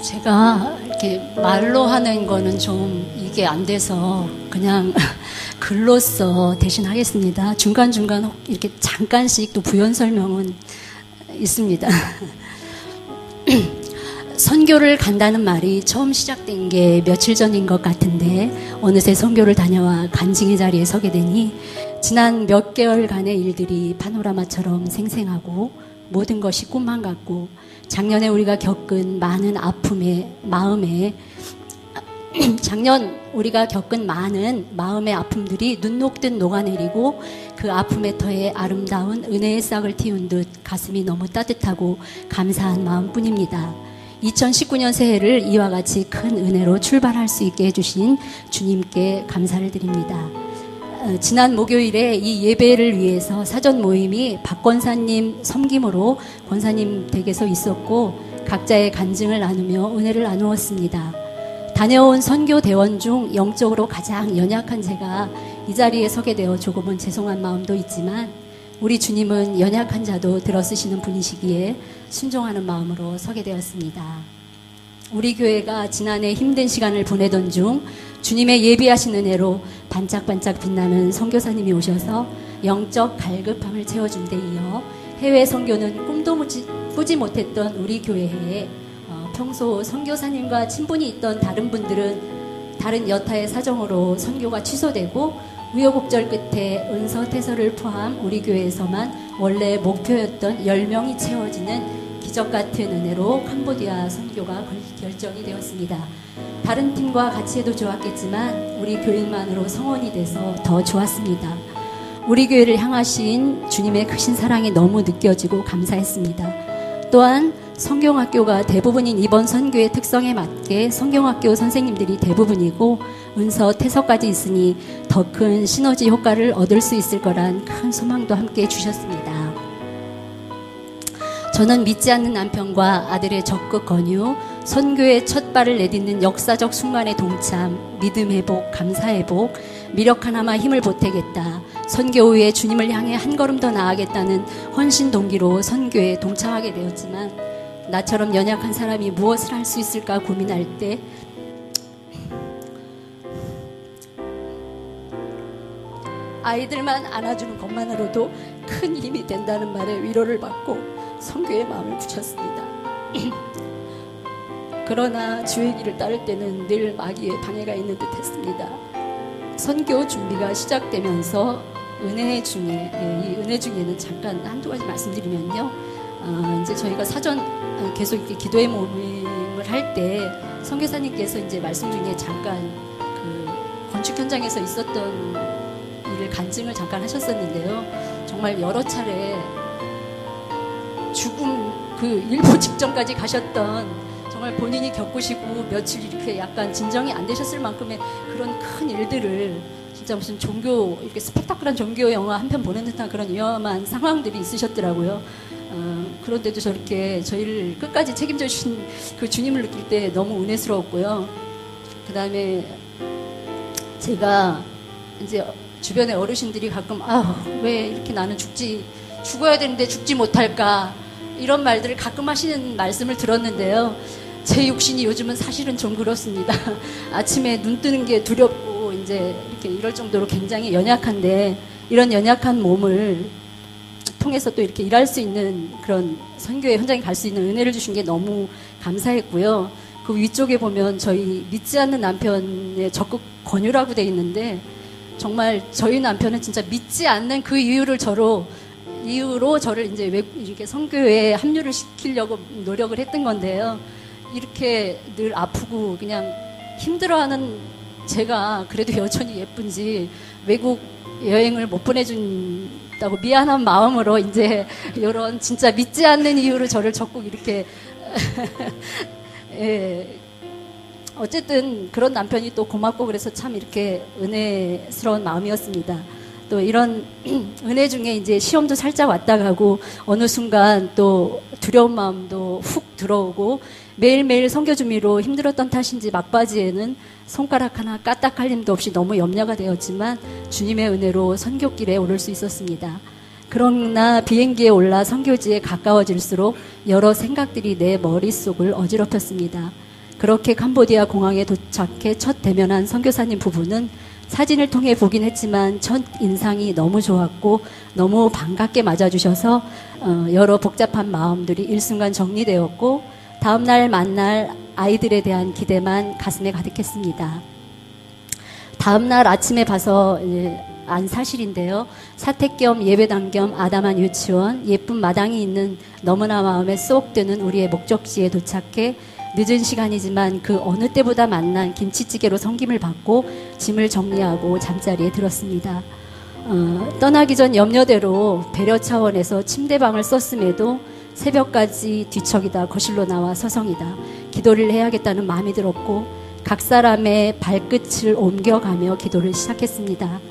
제가 이렇게 말로 하는 거는 좀 이게 안 돼서 그냥 글로써 대신 하겠습니다. 중간중간 이렇게 잠깐씩 또 부연 설명은 있습니다. 선교를 간다는 말이 처음 시작된 게 며칠 전인 것 같은데 어느새 선교를 다녀와 간증의 자리에 서게 되니 지난 몇 개월간의 일들이 파노라마처럼 생생하고 모든 것이 꿈만 같고 작년에 우리가 겪은 많은 아픔의 마음에 작년 우리가 겪은 많은 마음의 아픔들이 눈 녹듯 녹아내리고 그 아픔의 터에 아름다운 은혜의 싹을 틔운 듯 가슴이 너무 따뜻하고 감사한 마음뿐입니다. 2019년 새해를 이와 같이 큰 은혜로 출발할 수 있게 해주신 주님께 감사를 드립니다. 지난 목요일에 이 예배를 위해서 사전 모임이 박 권사님 섬김으로 권사님 댁에서 있었고 각자의 간증을 나누며 은혜를 나누었습니다. 다녀온 선교 대원 중 영적으로 가장 연약한 제가 이 자리에 서게 되어 조금은 죄송한 마음도 있지만 우리 주님은 연약한 자도 들어쓰시는 분이시기에 순종하는 마음으로 서게 되었습니다. 우리 교회가 지난해 힘든 시간을 보내던 중 주님의 예비하신 은혜로 반짝반짝 빛나는 선교사님이 오셔서 영적 갈급함을 채워준 데 이어 해외 선교는 꿈도 꾸지 못했던 우리 교회에 평소 선교사님과 친분이 있던 다른 분들은 다른 여타의 사정으로 선교가 취소되고 우여곡절 끝에 은서태서를 포함 우리 교회에서만 원래 목표였던 10명이 채워지는 기적같은 은혜로 캄보디아 선교가 결정이 되었습니다. 다른 팀과 같이 해도 좋았겠지만 우리 교인만으로 성원이 돼서 더 좋았습니다. 우리 교회를 향하신 주님의 크신 사랑이 너무 느껴지고 감사했습니다. 또한 성경학교가 대부분인 이번 선교의 특성에 맞게 성경학교 선생님들이 대부분이고 은서 태서까지 있으니 더 큰 시너지 효과를 얻을 수 있을 거란 큰 소망도 함께 주셨습니다. 저는 믿지 않는 남편과 아들의 적극 권유, 선교의 첫 발을 내딛는 역사적 순간의 동참, 믿음 회복, 감사 회복, 미력 하나마 힘을 보태겠다, 선교 후에 주님을 향해 한 걸음 더 나아가겠다는 헌신 동기로 선교에 동참하게 되었지만 나처럼 연약한 사람이 무엇을 할 수 있을까 고민할 때 아이들만 안아주는 것만으로도 큰 힘이 된다는 말에 위로를 받고 선교의 마음을 굳혔습니다. 그러나 주의 길을 따를 때는 늘 마귀의 방해가 있는 듯 했습니다. 선교 준비가 시작되면서 은혜 중에, 이 은혜 중에는 잠깐 한두 가지 말씀드리면요. 이제 저희가 사전 계속 이렇게 기도의 모임을 할 때 선교사님께서 이제 말씀 중에 잠깐 그 건축 현장에서 있었던 일을 간증을 잠깐 하셨었는데요. 정말 여러 차례 죽음 그 일부 직전까지 가셨던 정말 본인이 겪으시고 며칠 이렇게 약간 진정이 안 되셨을 만큼의 그런 큰 일들을 진짜 무슨 종교 이렇게 스펙타클한 종교 영화 한 편 보는 듯한 그런 위험한 상황들이 있으셨더라고요. 그런데도 저렇게 저희를 끝까지 책임져 주신 그 주님을 느낄 때 너무 은혜스러웠고요. 그 다음에 제가 이제 주변의 어르신들이 가끔 왜 이렇게 나는 죽어야 되는데 죽지 못할까 이런 말들을 가끔 하시는 말씀을 들었는데요. 제 육신이 요즘은 사실은 좀 그렇습니다. 아침에 눈 뜨는 게 두렵고 이제 이렇게 이럴 정도로 굉장히 연약한데 이런 연약한 몸을 통해서 또 이렇게 일할 수 있는 그런 선교의 현장에 갈 수 있는 은혜를 주신 게 너무 감사했고요. 그 위쪽에 보면 저희 믿지 않는 남편의 적극 권유라고 돼 있는데 정말 저희 남편은 진짜 믿지 않는 그 이유로 저를 이제 이렇게 선교에 합류를 시키려고 노력을 했던 건데요. 이렇게 늘 아프고 그냥 힘들어하는 제가 그래도 여전히 예쁜지 외국 여행을 못 보내준다고 미안한 마음으로 이제 이런 진짜 믿지 않는 이유로 저를 적극 이렇게 예. 어쨌든 그런 남편이 또 고맙고 그래서 참 이렇게 은혜스러운 마음이었습니다. 또 이런 은혜 중에 이제 시험도 살짝 왔다 가고 어느 순간 또 두려운 마음도 훅 들어오고 매일매일 선교 준비로 힘들었던 탓인지 막바지에는 손가락 하나 까딱할 힘도 없이 너무 염려가 되었지만 주님의 은혜로 선교길에 오를 수 있었습니다. 그러나 비행기에 올라 선교지에 가까워질수록 여러 생각들이 내 머릿속을 어지럽혔습니다. 그렇게 캄보디아 공항에 도착해 첫 대면한 선교사님 부부는 사진을 통해 보긴 했지만 첫 인상이 너무 좋았고 너무 반갑게 맞아주셔서 여러 복잡한 마음들이 일순간 정리되었고 다음날 만날 아이들에 대한 기대만 가슴에 가득했습니다. 다음날 아침에 봐서 안 사실인데요. 사택 겸 예배당 겸 아담한 유치원, 예쁜 마당이 있는 너무나 마음에 쏙 드는 우리의 목적지에 도착해 늦은 시간이지만 그 어느 때보다 만난 김치찌개로 섬김을 받고 짐을 정리하고 잠자리에 들었습니다. 떠나기 전 염려대로 배려 차원에서 침대방을 썼음에도 새벽까지 뒤척이다 거실로 나와 서성이다 기도를 해야겠다는 마음이 들었고 각 사람의 발끝을 옮겨가며 기도를 시작했습니다.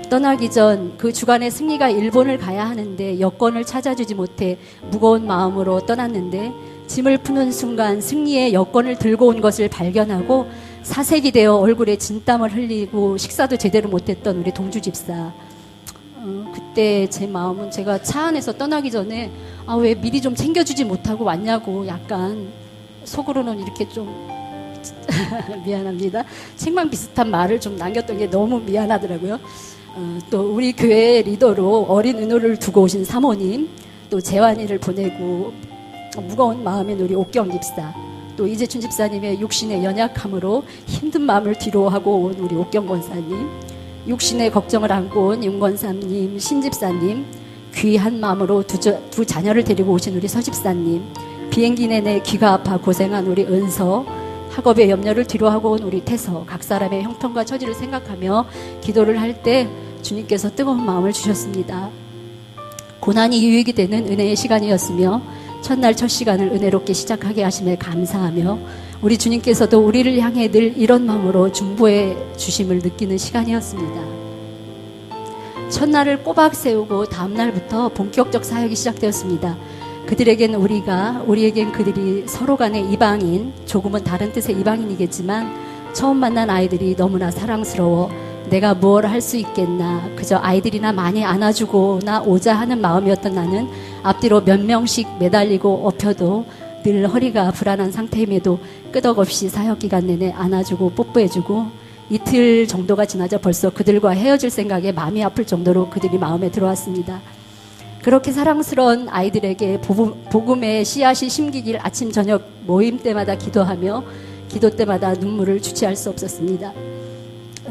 떠나기 전 그 주간에 승리가 일본을 가야 하는데 여권을 찾아주지 못해 무거운 마음으로 떠났는데 짐을 푸는 순간 승리의 여권을 들고 온 것을 발견하고 사색이 되어 얼굴에 진땀을 흘리고 식사도 제대로 못했던 우리 동주 집사. 그때 제 마음은 제가 차 안에서 떠나기 전에 왜 미리 좀 챙겨주지 못하고 왔냐고 약간 속으로는 이렇게 좀 미안합니다. 책망 비슷한 말을 좀 남겼던 게 너무 미안하더라고요. 또 우리 교회 리더로 어린 은호를 두고 오신 사모님, 또 재환이를 보내고 무거운 마음인 우리 옥경 집사, 또 이재춘 집사님의 육신의 연약함으로 힘든 마음을 뒤로하고 온 우리 옥경 권사님, 육신의 걱정을 안고 온 윤 권사님, 신 집사님, 귀한 마음으로 두 자녀를 데리고 오신 우리 서 집사님, 비행기 내내 귀가 아파 고생한 우리 은서, 학업의 염려를 뒤로하고 온 우리 태서, 각 사람의 형편과 처지를 생각하며 기도를 할 때 주님께서 뜨거운 마음을 주셨습니다. 고난이 유익이 되는 은혜의 시간이었으며 첫날 첫 시간을 은혜롭게 시작하게 하심에 감사하며 우리 주님께서도 우리를 향해 늘 이런 마음으로 중보해 주심을 느끼는 시간이었습니다. 첫날을 꼬박 세우고 다음날부터 본격적 사역이 시작되었습니다. 그들에겐 우리에겐 그들이 서로 간의 이방인, 조금은 다른 뜻의 이방인이겠지만 처음 만난 아이들이 너무나 사랑스러워 내가 뭘 할 수 있겠나, 그저 아이들이나 많이 안아주고나 오자 하는 마음이었던 나는 앞뒤로 몇 명씩 매달리고 업혀도 늘 허리가 불안한 상태임에도 끄덕없이 사역기간 내내 안아주고 뽀뽀해주고 이틀 정도가 지나자 벌써 그들과 헤어질 생각에 마음이 아플 정도로 그들이 마음에 들어왔습니다. 그렇게 사랑스러운 아이들에게 복음의 씨앗이 심기길 아침 저녁 모임 때마다 기도하며 기도 때마다 눈물을 주체할 수 없었습니다.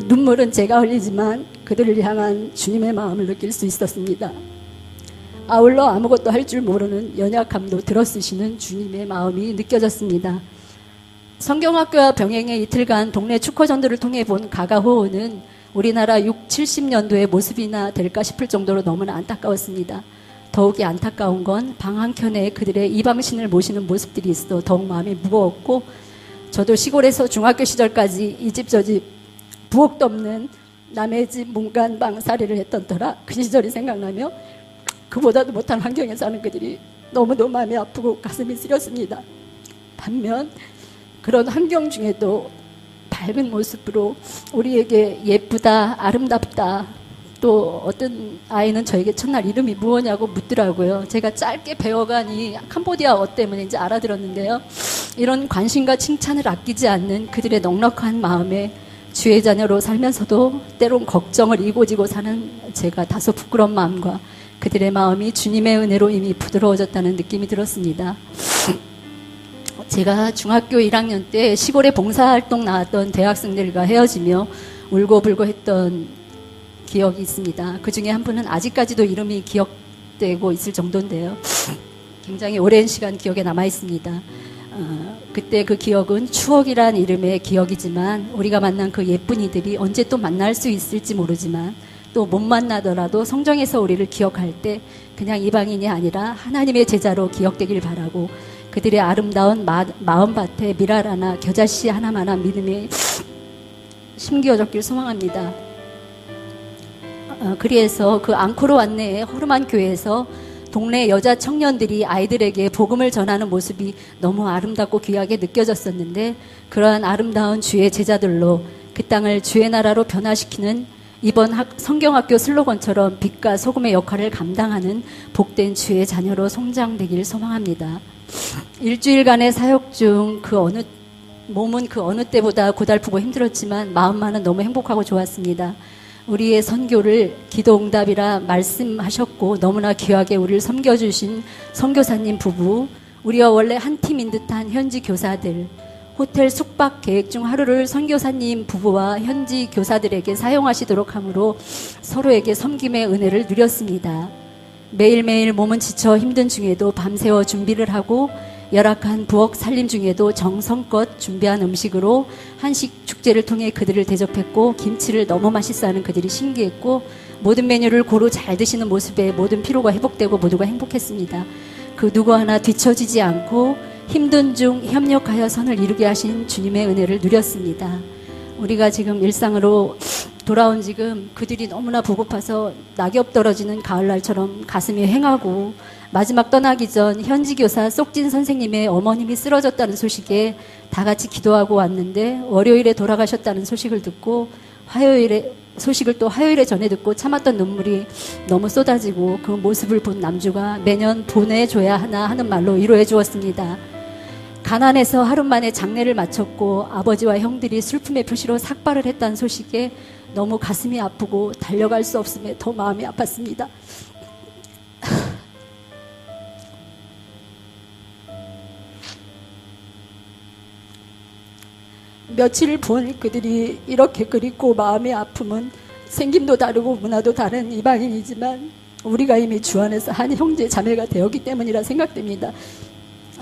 눈물은 제가 흘리지만 그들을 향한 주님의 마음을 느낄 수 있었습니다. 아울러 아무것도 할 줄 모르는 연약함도 들어쓰시는 주님의 마음이 느껴졌습니다. 성경학교와 병행의 이틀간 동네 축허전도를 통해 본 가가호호는 우리나라 6, 70년도의 모습이나 될까 싶을 정도로 너무나 안타까웠습니다. 더욱이 안타까운 건 방 한켠에 그들의 이방신을 모시는 모습들이 있어 더욱 마음이 무거웠고 저도 시골에서 중학교 시절까지 이 집 저 집 부엌도 없는 남의 집 문간방 살이를 했던 터라 그 시절이 생각나며 그보다도 못한 환경에 사는 그들이 너무도 마음이 아프고 가슴이 쓰렸습니다. 반면 그런 환경 중에도 밝은 모습으로 우리에게 예쁘다, 아름답다, 또 어떤 아이는 저에게 첫날 이름이 무엇냐고 묻더라고요. 제가 짧게 배워가니 캄보디아어 때문인지 알아들었는데요. 이런 관심과 칭찬을 아끼지 않는 그들의 넉넉한 마음에 주의 자녀로 살면서도 때론 걱정을 이고지고 사는 제가 다소 부끄러운 마음과 그들의 마음이 주님의 은혜로 이미 부드러워졌다는 느낌이 들었습니다. 제가 중학교 1학년 때 시골에 봉사활동 나왔던 대학생들과 헤어지며 울고불고 했던 기억이 있습니다. 그 중에 한 분은 아직까지도 이름이 기억되고 있을 정도인데요. 굉장히 오랜 시간 기억에 남아 있습니다. 그때 그 기억은 추억이란 이름의 기억이지만 우리가 만난 그 예쁜 이들이 언제 또 만날 수 있을지 모르지만 또 못 만나더라도 성경에서 우리를 기억할 때 그냥 이방인이 아니라 하나님의 제자로 기억되길 바라고 그들의 아름다운 마음밭에 밀알 하나 겨자씨 하나만한 믿음이 심기어졌길 소망합니다. 그래서 그 앙코르 안내의 허름한 교회에서 동네 여자 청년들이 아이들에게 복음을 전하는 모습이 너무 아름답고 귀하게 느껴졌었는데 그러한 아름다운 주의 제자들로 그 땅을 주의 나라로 변화시키는 이번 성경학교 슬로건처럼 빛과 소금의 역할을 감당하는 복된 주의 자녀로 성장되길 소망합니다. 일주일간의 사역 중 그 어느 몸은 그 어느 때보다 고달프고 힘들었지만 마음만은 너무 행복하고 좋았습니다. 우리의 선교를 기도응답이라 말씀하셨고 너무나 귀하게 우리를 섬겨주신 선교사님 부부, 우리와 원래 한 팀인 듯한 현지 교사들, 호텔 숙박 계획 중 하루를 선교사님 부부와 현지 교사들에게 사용하시도록 함으로 서로에게 섬김의 은혜를 누렸습니다. 매일매일 몸은 지쳐 힘든 중에도 밤새워 준비를 하고 열악한 부엌 살림 중에도 정성껏 준비한 음식으로 한식 축제를 통해 그들을 대접했고 김치를 너무 맛있어하는 그들이 신기했고 모든 메뉴를 고루 잘 드시는 모습에 모든 피로가 회복되고 모두가 행복했습니다. 그 누구 하나 뒤처지지 않고 힘든 중 협력하여 선을 이루게 하신 주님의 은혜를 누렸습니다. 우리가 지금 일상으로 돌아온 지금 그들이 너무나 보고파서 낙엽 떨어지는 가을날처럼 가슴이 횡하고 마지막 떠나기 전 현지 교사 쏙진 선생님의 어머님이 쓰러졌다는 소식에 다 같이 기도하고 왔는데 월요일에 돌아가셨다는 소식을 듣고 소식을 또 화요일에 전해 듣고 참았던 눈물이 너무 쏟아지고 그 모습을 본 남주가 매년 보내줘야 하나 하는 말로 위로해 주었습니다. 가난해서 하루 만에 장례를 마쳤고 아버지와 형들이 슬픔의 표시로 삭발을 했다는 소식에 너무 가슴이 아프고 달려갈 수 없음에 더 마음이 아팠습니다. 며칠을 본 그들이 이렇게 그립고 마음의 아픔은 생김도 다르고 문화도 다른 이방인이지만 우리가 이미 주 안에서 한 형제 자매가 되었기 때문이라 생각됩니다.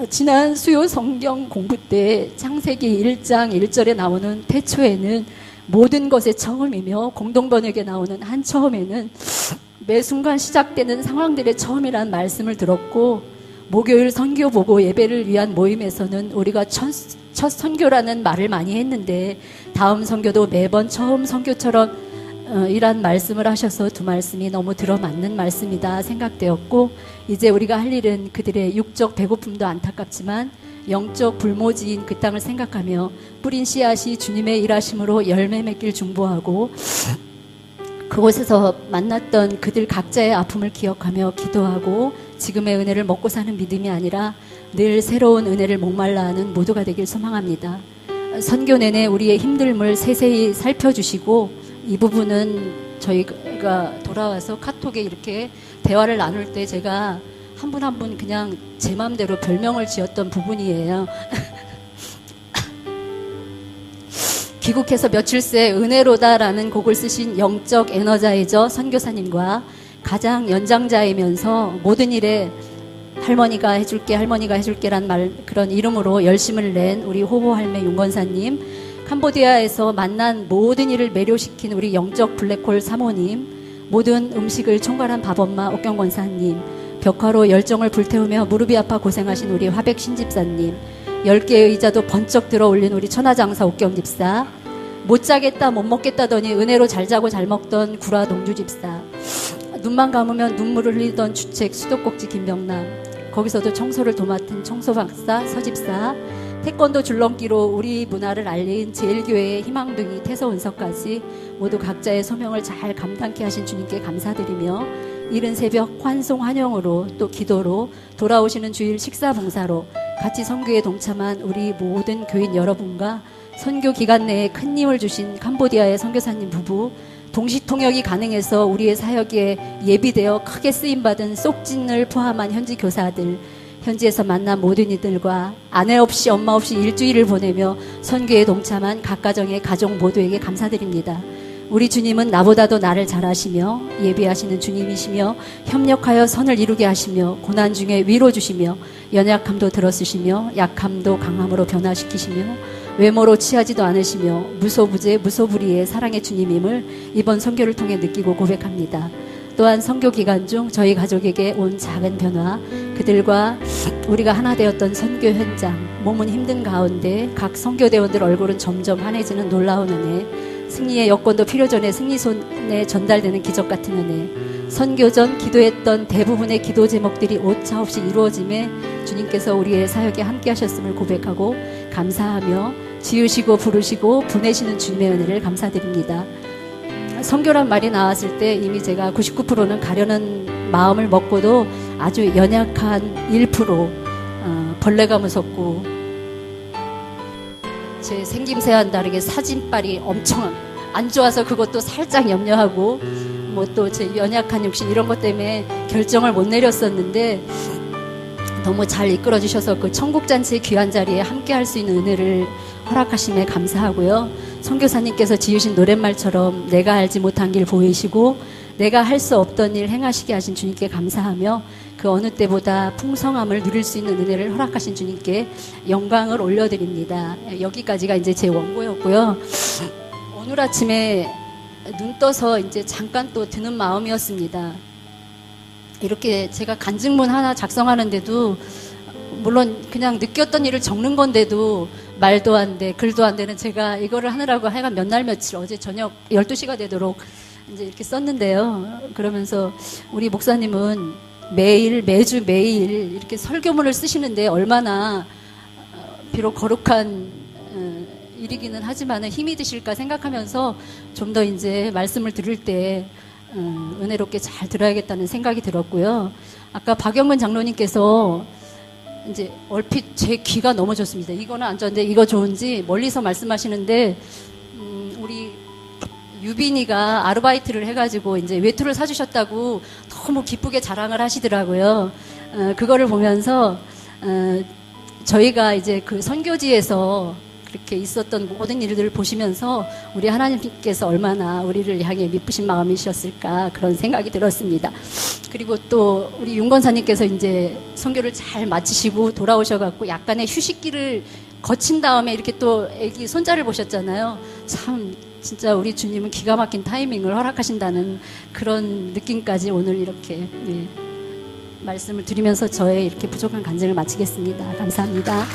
지난 수요 성경 공부 때 창세기 1장 1절에 나오는 태초에는 모든 것의 처음이며 공동번역에 나오는 한 처음에는 매 순간 시작되는 상황들의 처음이라는 말씀을 들었고 목요일 선교 보고 예배를 위한 모임에서는 우리가 첫 선교라는 말을 많이 했는데 다음 선교도 매번 처음 선교처럼 이란 말씀을 하셔서 두 말씀이 너무 들어맞는 말씀이다 생각되었고 이제 우리가 할 일은 그들의 육적 배고픔도 안타깝지만 영적 불모지인 그 땅을 생각하며 뿌린 씨앗이 주님의 일하심으로 열매 맺길 중보하고 그곳에서 만났던 그들 각자의 아픔을 기억하며 기도하고 지금의 은혜를 먹고 사는 믿음이 아니라 늘 새로운 은혜를 목말라 하는 모두가 되길 소망합니다. 선교 내내 우리의 힘듦을 세세히 살펴주시고 이 부분은 저희가 돌아와서 카톡에 이렇게 대화를 나눌 때 제가 한 분 한 분 그냥 제 마음대로 별명을 지었던 부분이에요. 귀국해서 며칠 새 은혜로다라는 곡을 쓰신 영적 에너자이저 선교사님과 가장 연장자이면서 모든 일에 할머니가 해줄게란 말 그런 이름으로 열심을 낸 우리 호보 할매 윤건사님, 캄보디아에서 만난 모든 일을 매료시킨 우리 영적 블랙홀 사모님, 모든 음식을 총괄한 밥엄마 옥경권사님, 벽화로 열정을 불태우며 무릎이 아파 고생하신 우리 화백 신집사님, 10개의 의자도 번쩍 들어 올린 우리 천하장사 옥경집사, 못 자겠다 못 먹겠다더니 은혜로 잘 자고 잘 먹던 구라 동주집사, 눈만 감으면 눈물을 흘리던 주책 수도꼭지 김병남, 거기서도 청소를 도맡은 청소박사 서집사, 태권도 줄넘기로 우리 문화를 알린 제일교회의 희망둥이 태서운석까지 모두 각자의 소명을 잘 감당케 하신 주님께 감사드리며 이른 새벽 환송 환영으로 또 기도로 돌아오시는 주일 식사 봉사로 같이 선교에 동참한 우리 모든 교인 여러분과 선교 기간 내에 큰 힘을 주신 캄보디아의 선교사님 부부, 동시통역이 가능해서 우리의 사역에 예비되어 크게 쓰임받은 쏙진을 포함한 현지 교사들, 현지에서 만난 모든 이들과 아내 없이 엄마 없이 일주일을 보내며 선교에 동참한 각 가정의 가족 모두에게 감사드립니다. 우리 주님은 나보다도 나를 잘 아시며 예비하시는 주님이시며 협력하여 선을 이루게 하시며 고난 중에 위로 주시며 연약함도 들어쓰시며 약함도 강함으로 변화시키시며 외모로 취하지도 않으시며 무소부재 무소불위의 사랑의 주님임을 이번 선교를 통해 느끼고 고백합니다. 또한 선교 기간 중 저희 가족에게 온 작은 변화, 그들과 우리가 하나 되었던 선교 현장, 몸은 힘든 가운데 각 선교대원들 얼굴은 점점 환해지는 놀라운 은혜, 승리의 여건도 필요 전에 승리 손에 전달되는 기적 같은 은혜, 선교 전 기도했던 대부분의 기도 제목들이 오차 없이 이루어짐에 주님께서 우리의 사역에 함께 하셨음을 고백하고 감사하며 지으시고 부르시고 보내시는 주님의 은혜를 감사드립니다. 선교란 말이 나왔을 때 이미 제가 99%는 가려는 마음을 먹고도 아주 연약한 1% 벌레가 무섭고 제 생김새와는 다르게 사진빨이 엄청 안 좋아서 그것도 살짝 염려하고 뭐 또 제 연약한 육신 이런 것 때문에 결정을 못 내렸었는데 너무 잘 이끌어 주셔서 그 천국잔치의 귀한 자리에 함께 할 수 있는 은혜를 허락하심에 감사하고요. 선교사님께서 지으신 노랫말처럼 내가 알지 못한 길 보이시고 내가 할 수 없던 일 행하시게 하신 주님께 감사하며 그 어느 때보다 풍성함을 누릴 수 있는 은혜를 허락하신 주님께 영광을 올려드립니다. 여기까지가 이제 제 원고였고요. 오늘 아침에 눈 떠서 이제 잠깐 또 드는 마음이었습니다. 이렇게 제가 간증문 하나 작성하는데도 물론 그냥 느꼈던 일을 적는 건데도 말도 안 돼, 글도 안 되는 제가 이거를 하느라고 하여간 몇 날 며칠 어제 저녁 12시가 되도록 이제 이렇게 썼는데요. 그러면서 우리 목사님은 매주 매일 이렇게 설교문을 쓰시는데 얼마나 비록 거룩한 일이기는 하지만 힘이 드실까 생각하면서 좀 더 이제 말씀을 들을 때 은혜롭게 잘 들어야겠다는 생각이 들었고요. 아까 박영근 장로님께서 이제 얼핏 제 귀가 너무 좋습니다. 이거는 안 좋은데 이거 좋은지 멀리서 말씀하시는데 우리 유빈이가 아르바이트를 해가지고 이제 외투를 사주셨다고 너무 기쁘게 자랑을 하시더라고요. 그거를 보면서 저희가 이제 그 선교지에서 그렇게 있었던 모든 일들을 보시면서 우리 하나님께서 얼마나 우리를 향해 미쁘신 마음이셨을까 그런 생각이 들었습니다. 그리고 또 우리 윤건사님께서 이제 선교를 잘 마치시고 돌아오셔갖고 약간의 휴식기를 거친 다음에 이렇게 또 애기 손자를 보셨잖아요. 참 진짜 우리 주님은 기가 막힌 타이밍을 허락하신다는 그런 느낌까지 오늘 이렇게 말씀을 드리면서 저의 이렇게 부족한 간증을 마치겠습니다. 감사합니다.